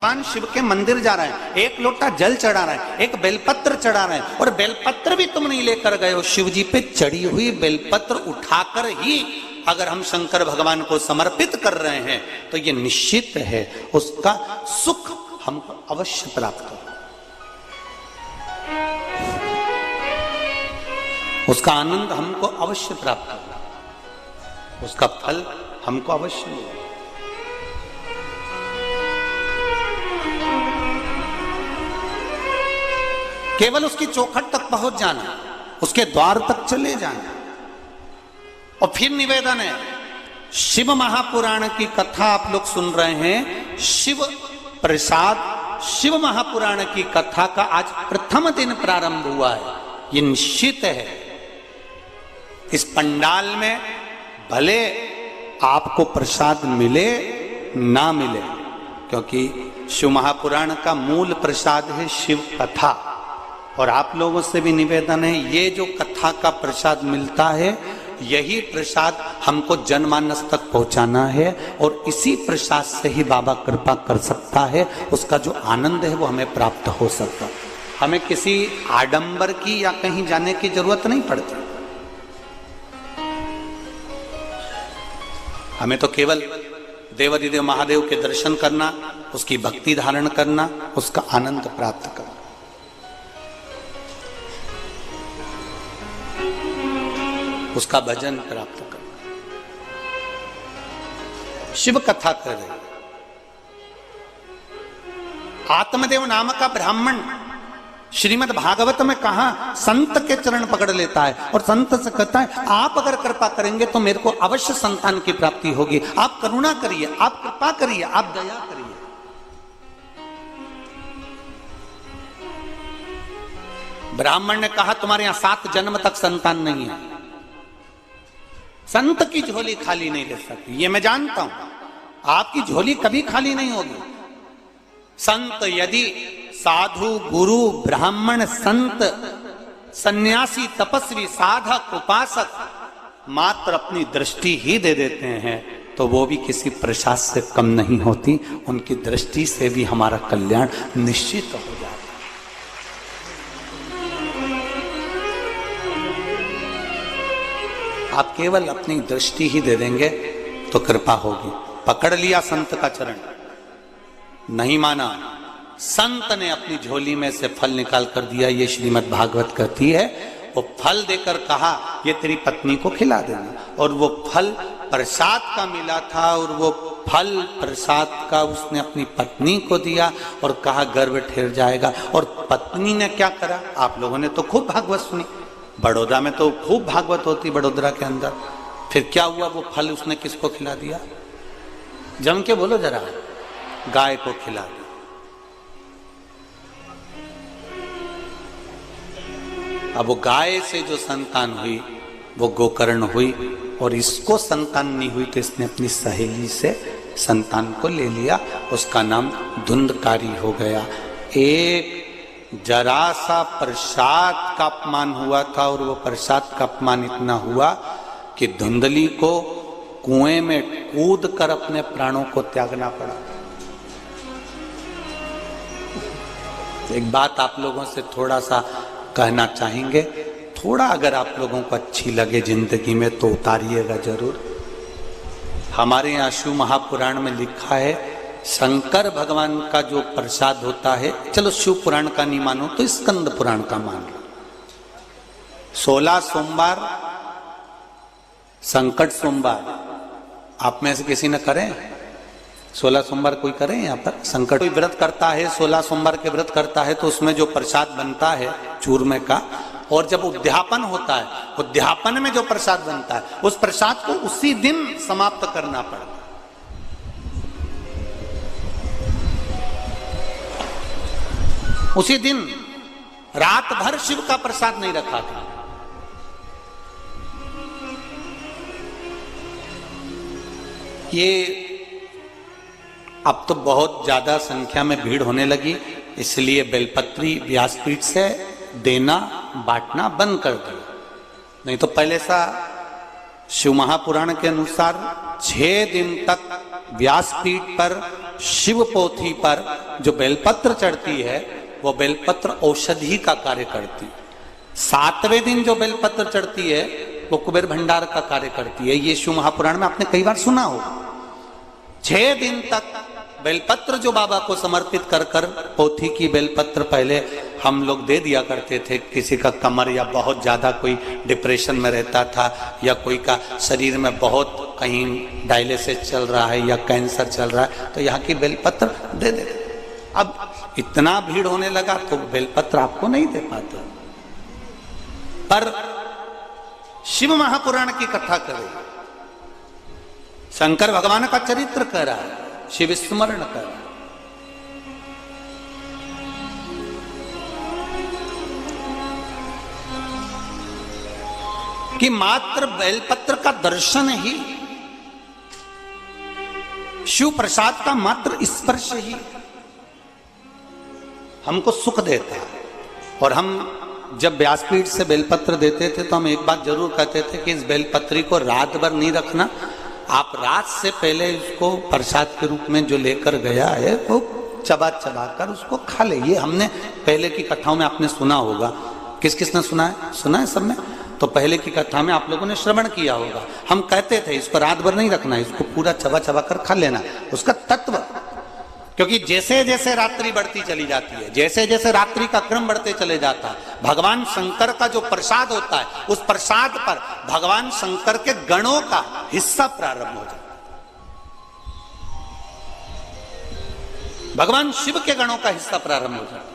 भगवान शिव के मंदिर जा रहे हैं, एक लोटा जल चढ़ा रहे हैं, एक बेलपत्र चढ़ा रहे हैं, और बेलपत्र भी तुम नहीं लेकर गए हो। शिव जी पे चढ़ी हुई बेलपत्र उठाकर ही अगर हम शंकर भगवान को समर्पित कर रहे हैं तो ये निश्चित है उसका सुख हमको अवश्य प्राप्त हो, उसका आनंद हमको अवश्य प्राप्त हो, उसका फल हमको अवश्य मिलेगा। केवल उसकी चौखट तक पहुंच जाना, उसके द्वार तक चले जाना। और फिर निवेदन है, शिव महापुराण की कथा आप लोग सुन रहे हैं। शिव प्रसाद शिव महापुराण की कथा का आज प्रथम दिन प्रारंभ हुआ है। ये निश्चित है इस पंडाल में भले आपको प्रसाद मिले ना मिले, क्योंकि शिव महापुराण का मूल प्रसाद है शिव कथा। और आप लोगों से भी निवेदन है, ये जो कथा का प्रसाद मिलता है यही प्रसाद हमको जनमानस तक पहुंचाना है, और इसी प्रसाद से ही बाबा कृपा कर सकता है। उसका जो आनंद है वो हमें प्राप्त हो सकता। हमें किसी आडंबर की या कहीं जाने की जरूरत नहीं पड़ती। हमें तो केवल देवाधिदेव महादेव के दर्शन करना, उसकी भक्ति धारण करना, उसका आनंद प्राप्त करना, उसका भजन प्राप्त करना। शिव कथा कर रहे, आत्मदेव नाम का ब्राह्मण श्रीमद् भागवत में कहा संत के चरण पकड़ लेता है और संत से कहता है आप अगर कृपा करेंगे तो मेरे को अवश्य संतान की प्राप्ति होगी। आप करुणा करिए, आप कृपा करिए, आप दया करिए। ब्राह्मण ने कहा तुम्हारे यहां 7 जन्म तक संतान नहीं है, संत की झोली खाली नहीं रह सकती। ये मैं जानता हूं, आपकी झोली कभी खाली नहीं होगी। संत यदि साधु गुरु ब्राह्मण संत सन्यासी तपस्वी साधक उपासक मात्र अपनी दृष्टि ही दे देते हैं तो वो भी किसी प्रसाद से कम नहीं होती। उनकी दृष्टि से भी हमारा कल्याण निश्चित हो जाता है। आप केवल अपनी दृष्टि ही दे देंगे तो कृपा होगी। पकड़ लिया संत का चरण, नहीं माना, संत ने अपनी झोली में से फल निकाल कर दिया। ये श्रीमद् भागवत कहती है। वो फल देकर कहा ये तेरी पत्नी को खिला देना, और वो फल प्रसाद का मिला था, और वो फल प्रसाद का उसने अपनी पत्नी को दिया और कहा गर्भ ठहर जाएगा। और पत्नी ने क्या करा, आप लोगों ने तो खूब भागवत सुनी, बड़ौदा में तो खूब भागवत होती, बड़ोदरा के अंदर। फिर क्या हुआ, वो फल उसने किसको खिला दिया, जम के बोलो जरा, गाय को खिला दिया। अब वो गाय से जो संतान हुई वो गोकर्ण हुई, और इसको संतान नहीं हुई तो इसने अपनी सहेली से संतान को ले लिया। उसका नाम धुंधकारी हो गया। एक जरा सा प्रसाद का अपमान हुआ था, और वो प्रसाद का अपमान इतना हुआ कि धुंधली को कुएं में कूद कर अपने प्राणों को त्यागना पड़ा। एक बात आप लोगों से थोड़ा सा कहना चाहेंगे, थोड़ा अगर आप लोगों को अच्छी लगे जिंदगी में तो उतारिएगा जरूर। हमारे यहाँ शिव महापुराण में लिखा है शंकर भगवान का जो प्रसाद होता है, चलो शिव पुराण का नहीं मानो तो स्कंद पुराण का मान लो। 16 सोमवार संकट सोमवार आप में से किसी ने करें? 16 सोमवार कोई करें यहाँ पर? संकट कोई व्रत करता है, 16 सोमवार के व्रत करता है तो उसमें जो प्रसाद बनता है चूरमे का, और जब उद्यापन होता है, उद्यापन में जो प्रसाद बनता है उस प्रसाद को उसी दिन समाप्त करना पड़ता है। उसी दिन रात भर शिव का प्रसाद नहीं रखा था। ये अब तो बहुत ज्यादा संख्या में भीड़ होने लगी, इसलिए बेलपत्री व्यासपीठ से देना बांटना बंद कर दिया। नहीं तो पहले सा शिव महापुराण के अनुसार 6 दिन तक व्यासपीठ पर शिव पोथी पर जो बेलपत्र चढ़ती है वो बेलपत्र औषधि का कार्य करती। 7वें दिन जो बेलपत्र चढ़ती है वो कुबेर भंडार का कार्य करती है। ये शिव महापुराण में आपने कई बार सुना हो। 6 दिन तक बेलपत्र जो बाबा को समर्पित कर कर, पोथी की बेलपत्र पहले हम लोग दे दिया करते थे। किसी का कमर या बहुत ज्यादा कोई डिप्रेशन में रहता था, या कोई का शरीर में बहुत कहीं डायलिसिस चल रहा है या कैंसर चल रहा है, तो यहाँ की बेलपत्र दे देते। अब इतना भीड़ होने लगा तो बेलपत्र आपको नहीं दे पाते। पर शिव महापुराण की कथा करे, शंकर भगवान का चरित्र कह रहा है, शिव स्मरण कर रहा है। कि मात्र बेलपत्र का दर्शन ही, शिव प्रसाद का मात्र स्पर्श ही हमको सुख देता है। और हम जब व्यासपीठ से बेलपत्र देते थे तो हम एक बात जरूर कहते थे कि इस बेलपत्री को रात भर नहीं रखना, आप रात से पहले इसको प्रसाद के रूप में जो लेकर गया है वो चबा चबा कर उसको खा ले। ये हमने पहले की कथाओं में आपने सुना होगा। किस किस ने सुना है? सुना है सब में? तो पहले की कथा में आप लोगों ने श्रवण किया होगा। हम कहते थे इसको रात भर नहीं रखना, इसको पूरा चबा चबा कर खा लेना, उसका तत्व। क्योंकि जैसे जैसे रात्रि बढ़ती चली जाती है, जैसे जैसे रात्रि का क्रम बढ़ते चले जाता है, भगवान शंकर का जो प्रसाद होता है उस प्रसाद पर भगवान शंकर के गणों का हिस्सा प्रारंभ हो जाता है। भगवान शिव के गणों का हिस्सा प्रारंभ हो जाता है।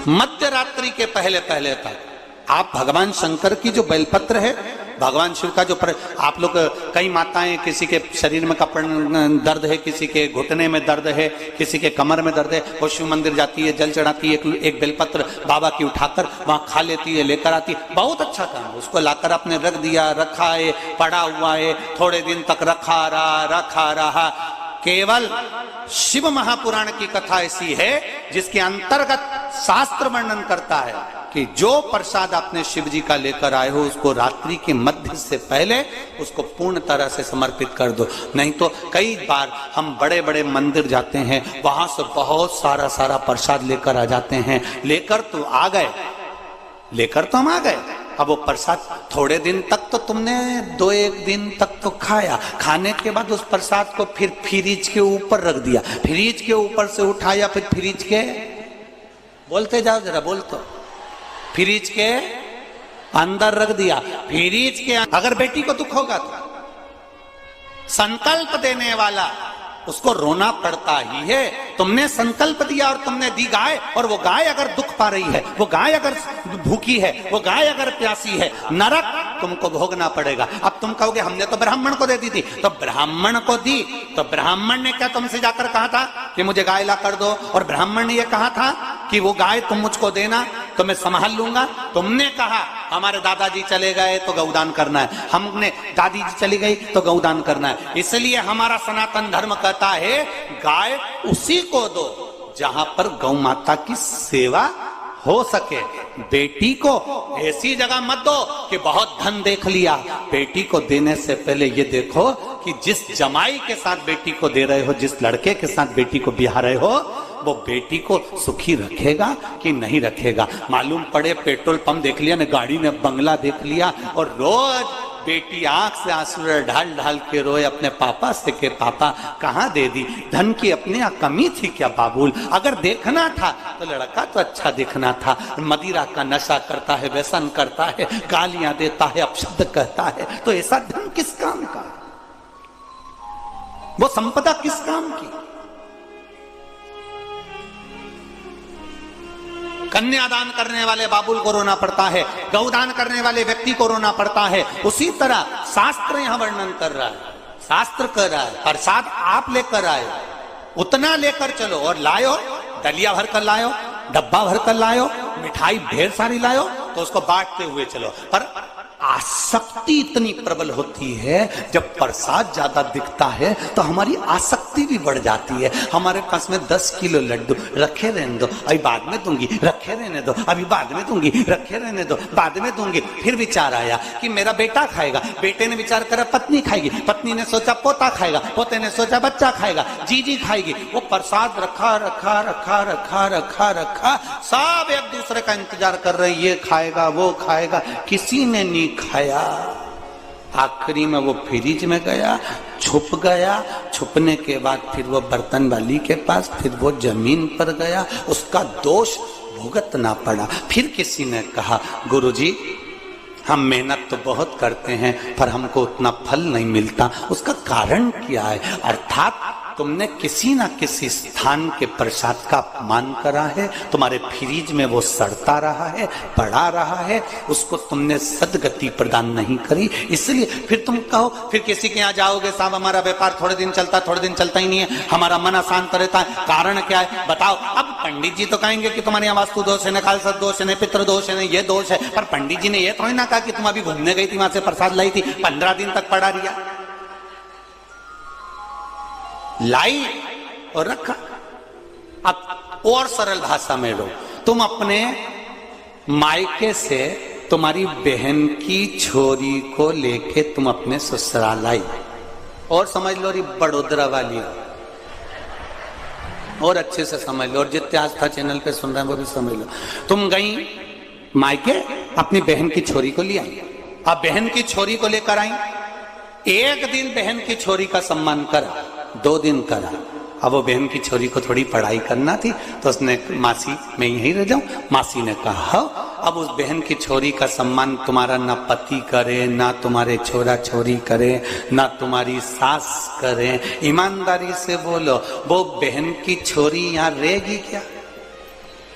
मध्य रात्रि के पहले पहले तक आप भगवान शंकर की जो बेलपत्र है, भगवान शिव का जो आप लोग, कई माताएं, किसी के शरीर में कपड़ दर्द है, किसी के घुटने में दर्द है, किसी के कमर में दर्द है, वो शिव मंदिर जाती है, जल चढ़ाती है, एक बेलपत्र बाबा की उठाकर वहां खा लेती है, लेकर आती है। बहुत अच्छा काम है। उसको लाकर आपने रख दिया, रखा है, पड़ा हुआ है, थोड़े दिन तक रखा रहा। केवल शिव महापुराण की कथा ऐसी है जिसके अंतर्गत शास्त्र वर्णन करता है कि जो प्रसाद आपने शिव जी का लेकर आए हो उसको रात्रि के मध्य से पहले उसको पूर्ण तरह से समर्पित कर दो। नहीं तो कई बार हम बड़े बड़े मंदिर जाते हैं, वहां से बहुत सारा प्रसाद लेकर आ जाते हैं। लेकर तो आ गए, लेकर तो हम आ गए, अब वो प्रसाद थोड़े दिन तक तो तुमने 2-1 दिन तक तो खाया, खाने के बाद उस प्रसाद को फिर फ्रिज के ऊपर रख दिया, फ्रिज के ऊपर से उठाया, फिर फ्रिज के, बोलते जाओ जरा, बोल तो, फ्रिज के अंदर रख दिया। फ्रिज के अगर बेटी को दुख होगा तो संकल्प देने वाला उसको रोना पड़ता ही है। तुमने संकल्प दिया और तुमने दी गाय, और वो गाय अगर दुख पा रही है, वो गाय अगर भूखी है, वो गाय अगर प्यासी है, नरक तुमको भोगना पड़ेगा। अब तुम कहोगे हमने तो ब्राह्मण को दे दी थी, तो ब्राह्मण को दी तो ब्राह्मण ने क्या तुमसे जाकर कहा था कि मुझे गाय ला कर दो? और ब्राह्मण ने यह कहा था कि वो गाय तुम मुझको देना तो मैं संभाल लूंगा? तुमने कहा हमारे दादाजी चले गए तो गौदान करना है, हमने दादी जी चली गई तो गौदान करना है। इसलिए हमारा सनातन धर्म कहता है गाय उसी को दो जहां पर गौ माता की सेवा हो सके। बेटी को ऐसी जगह मत दो कि बहुत धन देख लिया। बेटी को देने से पहले ये देखो कि जिस जमाई के साथ बेटी को दे रहे हो, जिस लड़के के साथ बेटी को ब्याह रहे हो, वो बेटी को सुखी रखेगा कि नहीं रखेगा। मालूम पड़े पेट्रोल पंप देख लिया ने, गाड़ी ने बंगला देख लिया, और रोज बेटी आंख से आंसू ढाल ढाल के रोए अपने पापा से के पापा कहाँ दे दी? धन की अपने यहाँ कमी थी क्या बाबूल? अगर देखना था तो लड़का तो अच्छा दिखना था। मदिरा का नशा करता है, व्यसन करता है, गालियां देता है, अपशब्द कहता है, तो ऐसा धन किस काम का? वो संपदा किस काम की? कन्यादान करने वाले बाबुल को रोना पड़ता है, गौदान करने वाले व्यक्ति को रोना पड़ता है। उसी तरह शास्त्र यहां वर्णन कर रहा है, शास्त्र कर रहा है प्रसाद आप लेकर आए, उतना लेकर चलो, और लायो, दलिया भर कर लायो, डब्बा भर कर लायो, मिठाई ढेर सारी लायो, तो उसको बांटते हुए चलो। पर आसक्ति इतनी प्रबल होती है, जब प्रसाद ज्यादा दिखता है तो हमारी आसक्ति भी बढ़ जाती है। हमारे पास में 10 किलो लड्डू रखे रहने दो, अभी बाद में दूंगी, रखे रहने दो, अभी बाद में दूंगी, रखे रहने दो, बाद में दूंगी। फिर विचार आया कि मेरा बेटा खाएगा, बेटे ने विचार करा पत्नी खाएगी, पत्नी ने सोचा पोता खाएगा, पोते ने सोचा बच्चा खाएगा, जीजी खाएगी। वो प्रसाद रखा रखा रखा रखा रखा रखा, सब एक दूसरे का इंतजार कर रहे, ये खाएगा वो खाएगा, किसी ने नहीं खाया। आखिरी में वो फ्रिज में गया, छुप गया। छुपने के बाद फिर वो बर्तन वाली के पास, फिर वो जमीन पर गया, उसका दोष भुगतना पड़ा। फिर किसी ने कहा गुरुजी हम मेहनत तो बहुत करते हैं पर हमको उतना फल नहीं मिलता, उसका कारण क्या है? अर्थात तुमने किसी ना किसी स्थान के प्रसाद का अपमान करा है, तुम्हारे फ्रिज में वो सड़ता रहा है, पड़ा रहा है, उसको तुमने सदगति प्रदान नहीं करी, इसलिए फिर तुम कहो, फिर किसी के यहाँ जाओगे, साहब हमारा व्यापार थोड़े दिन चलता ही नहीं है, हमारा मन अशांत रहता है, कारण क्या है बताओ। अब पंडित जी तो कहेंगे कि तुम्हारे यहाँ वास्तु दोष है, नकाल सद दोष है, पितृ दोष है, ये दोष है, पर पंडित जी ने ये थोड़ी ना कहा कि तुम अभी घूमने गई थी, वहां से प्रसाद लाई थी, 15 दिन तक पड़ा रिया, लाई और रखा। अब और सरल भाषा में लो, तुम अपने मायके से तुम्हारी बहन की छोरी को लेके तुम अपने ससुराल आई, और समझ लो री बड़ोदरा वाली, और अच्छे से समझ लो, और जितने आस्था चैनल पे सुन रहे हैं वो भी समझ लो। तुम गई मायके, अपनी बहन की छोरी को ले आई, अब बहन की छोरी को लेकर आई, एक दिन बहन की छोरी का सम्मान करा, 2 दिन करा, अब वो बहन की छोरी को थोड़ी पढ़ाई करना थी, तो उसने मासी मैं यहीं रह जाऊं, मासी ने कहा अब उस बहन की छोरी का सम्मान तुम्हारा ना पति करे, ना तुम्हारे छोरा छोरी करे, ना तुम्हारी सास करे, ईमानदारी से बोलो, वो बहन की छोरी यहाँ रहेगी क्या?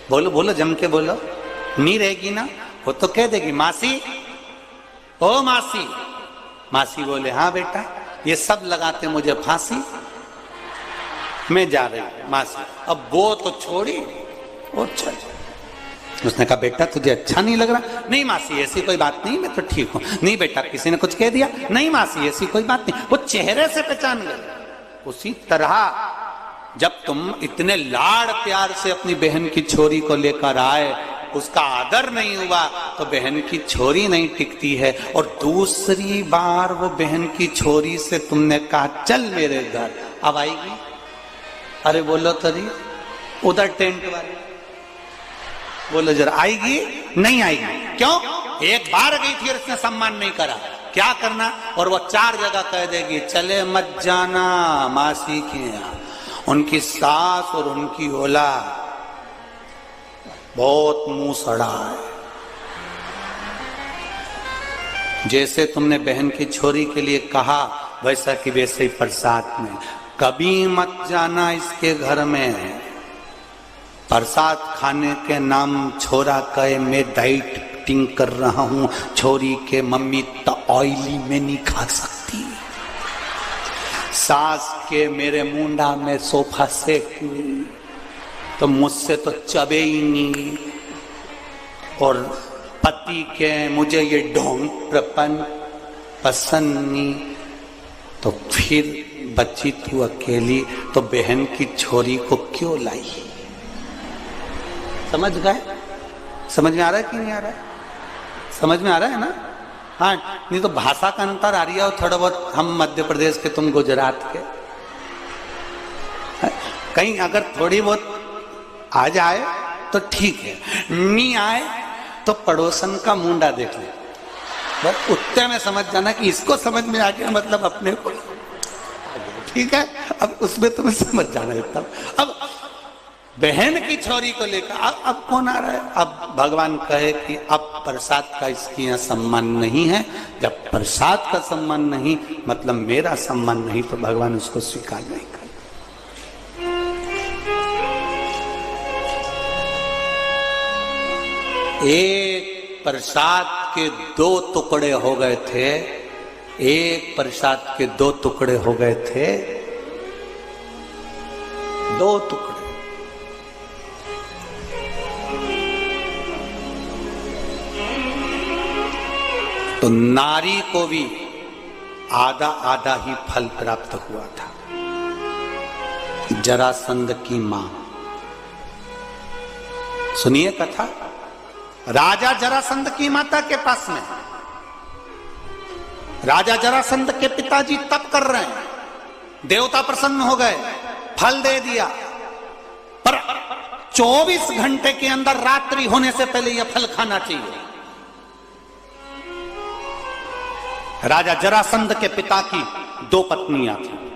बोलो बोलो, जम के बोलो, नहीं रहेगी ना? वो तो कह देगी मासी, ओ मासी, मासी बोले हाँ बेटा, ये सब लगाते मुझे फांसी, मैं जा रही हूं मासी। अब वो तो छोड़ी और चल, उसने कहा बेटा तुझे अच्छा नहीं लग रहा? नहीं मासी ऐसी कोई बात नहीं, मैं तो ठीक हूं। नहीं बेटा किसी ने कुछ कह दिया? नहीं मासी ऐसी कोई बात नहीं। वो चेहरे से पहचान गए। उसी तरह जब तुम इतने लाड़ प्यार से अपनी बहन की छोरी को लेकर आए, उसका आदर नहीं हुआ तो बहन की छोरी नहीं टिकती है। और दूसरी बार वो बहन की छोरी से तुमने कहा चल मेरे घर, अब आएगी? अरे बोलो तरी, उधर टेंट वाले बोलो जरा, आएगी? नहीं आएगी। क्यों? एक बार गई थी और इसने सम्मान नहीं करा, क्या करना? और वो 4 जगह कह देगी चले मत जाना मासी के यहाँ। उनकी सास और उनकी औलाद बहुत मुंह सड़ा है। जैसे तुमने बहन की छोरी के लिए कहा वैसा कि वैसे ही प्रसाद में, कभी मत जाना इसके घर में, प्रसाद खाने के नाम छोरा कहे मैं डाइटिंग कर रहा हूं, छोरी के मम्मी तो ऑयली में नहीं खा सकती, सास के मेरे मुंडा में सोफा सेट तो मुझसे तो चबे ही नहीं, और पति के मुझे ये ढोंग प्रपन पसंद नहीं, तो फिर बच्ची तू अकेली तो बहन की छोरी को क्यों लाई? समझ गए? समझ में आ रहा है कि नहीं आ रहा है? समझ में आ रहा है ना? हाँ, नहीं तो भाषा का अंतर आ रही है थोड़ा बहुत, हम मध्य प्रदेश के तुम गुजरात के, कहीं अगर थोड़ी बहुत आ जाए तो ठीक है, नहीं आए तो पड़ोसन का मुंडा देख ले, बस उतने में समझ जाना कि इसको समझ में आ गया, मतलब अपने को, ठीक है? अब उसमें तुम्हें समझ जाना है तब। अब बहन की छोरी को लेकर अब कौन आ रहा है? अब भगवान कहे कि अब प्रसाद का इसके यहाँ सम्मान नहीं है। जब प्रसाद का सम्मान नहीं मतलब मेरा सम्मान नहीं, तो भगवान उसको स्वीकार नहीं कर। एक प्रसाद के 2 टुकड़े हो गए थे, एक प्रसाद के 2 टुकड़े हो गए थे, 2 टुकड़े। तो नारी को भी आधा आधा ही फल प्राप्त हुआ था। जरासंध की मां, सुनिए कथा। राजा जरासंध की माता के पास में, राजा जरासंध के पिताजी तप कर रहे हैं, देवता प्रसन्न हो गए, फल दे दिया, पर 24 घंटे के अंदर रात्रि होने से पहले यह फल खाना चाहिए। राजा जरासंध के पिता की 2 पत्नियां थी।